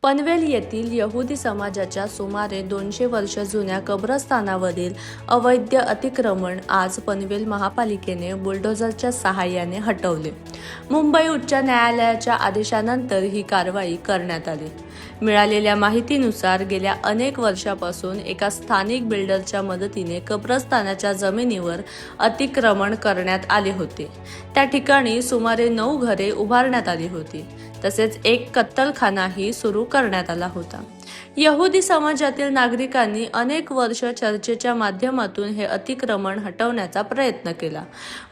पनवेल येथील यहुदी समाजाच्या सुमारे 200 वर्ष जुन्या कब्रस्थानावरील अवैध अतिक्रमण आज पनवेल महापालिकेने बुलडोझरच्या सहाय्याने हटवले। मुंबई उच्च न्यायालयाच्या आदेशानंतर ही कारवाई करण्यात आली। मिळालेल्या माहितीनुसार गेल्या अनेक वर्षापासून एका स्थानिक बिल्डरच्या मदतीने कब्रस्थानाच्या जमिनीवर अतिक्रमण करण्यात आले होते। त्या ठिकाणी सुमारे 9 घरे उभारण्यात आली होती, तसेच एक कत्तलखानाही सुरू करण्यात आला होता। यहुदी समाजातील नागरिकांनी अनेक वर्ष चर्चेच्या माध्यमातून हे अतिक्रमण हटवण्याचा प्रयत्न केला,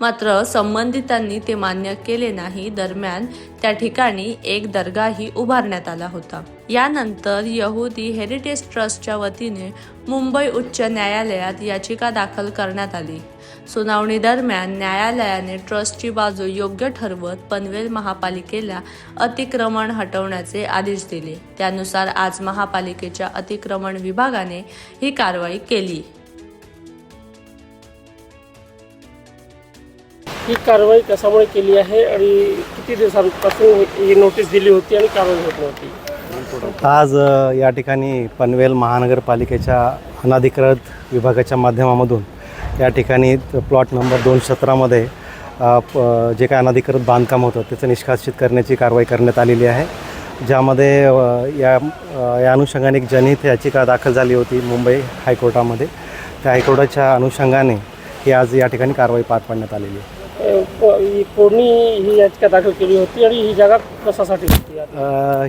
मात्र संबंधितांनी ते मान्य केले नाही। दरम्यान त्या ठिकाणी एक दर्गाही उभारण्यात आला होता। यानंतर यहुदी हेरिटेज ट्रस्टच्या वतीने मुंबई उच्च न्यायालयात याचिका दाखल करण्यात आली। सुनावणी दरम्यान न्यायालयाने ट्रस्टची बाजू योग्य ठरवत पनवेल महापालिकेला अतिक्रमण हटवण्याचे आदेश दिले। त्यानुसार आज महापालिकेच्या अतिक्रमण विभागाने ही कारवाई केली। ही कारवाई कशामुळे केली आहे आणि किती दिवसांपासून ही नोटीस दिली होती आणि कारवाई होत नव्हती? आज या ठिकाणी पनवेल महानगरपालिकेच्या अनधिकृत विभागाच्या माध्यमामधून या ठिकाणी प्लॉट नंबर 217 मध्ये जे काय अनधिकृत बांधकाम होतं त्याचं निष्कासित करण्याची कारवाई करण्यात आलेली आहे। ज्यामध्ये या अनुषंगाने एक जनहित याचिका दाखल झाली होती मुंबई हायकोर्टामध्ये। त्या हायकोर्टाच्या अनुषंगाने ही आज या ठिकाणी कारवाई पार पाडण्यात आलेली आहे। कोणी ही याचिका दाखल केली होती आणि ही जागा कशासाठी होती?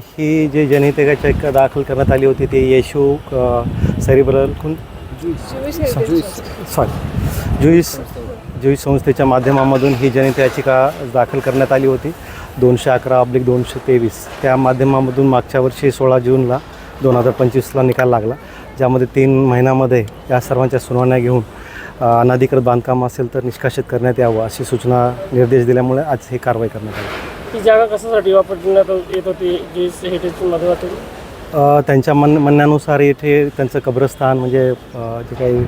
ही जी जनहित याचिका दाखल करण्यात आली होती ती येशू सेरिब्रल ज्यूइश संस्थेच्या माध्यमामधून ही जनहित याचिका दाखल करण्यात आली होती 211/223। त्या माध्यमामधून मागच्या वर्षी 16 जूनला 2025ला निकाल लागला, ज्यामध्ये 3 महिन्यामध्ये या सर्वांच्या सुनावण्या घेऊन अनधिकृत बांधकाम असेल तर निष्कासित करण्यात यावं अशी सूचना निर्देश दिल्यामुळे आज ही कारवाई करण्यात आली। ही जागा कशासाठी वापरण्यात येत होती? ज्यूइश हेरिटेजच्या माध्यमातून त्यांच्या म्हणण्यानुसार इथे त्यांचं कब्रस्थान म्हणजे जे काही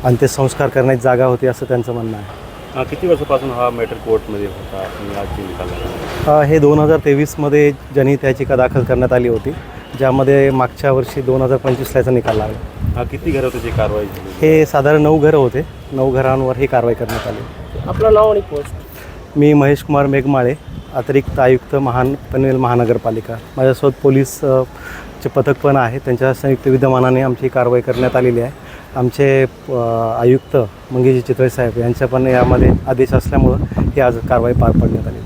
अंत्यसंस्कार करण्याची जागा होती असं त्यांचं म्हणणं आहे। किती वर्षापासून हा मॅटर कोर्टमध्ये होता आणि आजची निकाल लागला? हे 2023मध्ये जनहित याचिका दाखल करण्यात आली होती, ज्यामध्ये मागच्या वर्षी 2025ला याचा निकाल लागला। किती घरं होती कारवाई झाली? हे साधारण 9 घरं होते। 9 घरांवर ही कारवाई करण्यात आली। आपलं नाव आणि पोस्ट? मी महेश कुमार मेघमाळे, अतिरिक्त आयुक्त पनवेल महानगरपालिका। माझ्यासोबत पोलीस चे पथक पण आहे, त्यांच्या संयुक्त विद्यमानाने आमची कारवाई करण्यात आलेली आहे। आमचे आयुक्त मंगेश चितळे साहेब यांच्या पण यामध्ये आदेश असल्यामुळं ही आज कारवाई पार पाडण्यात आली।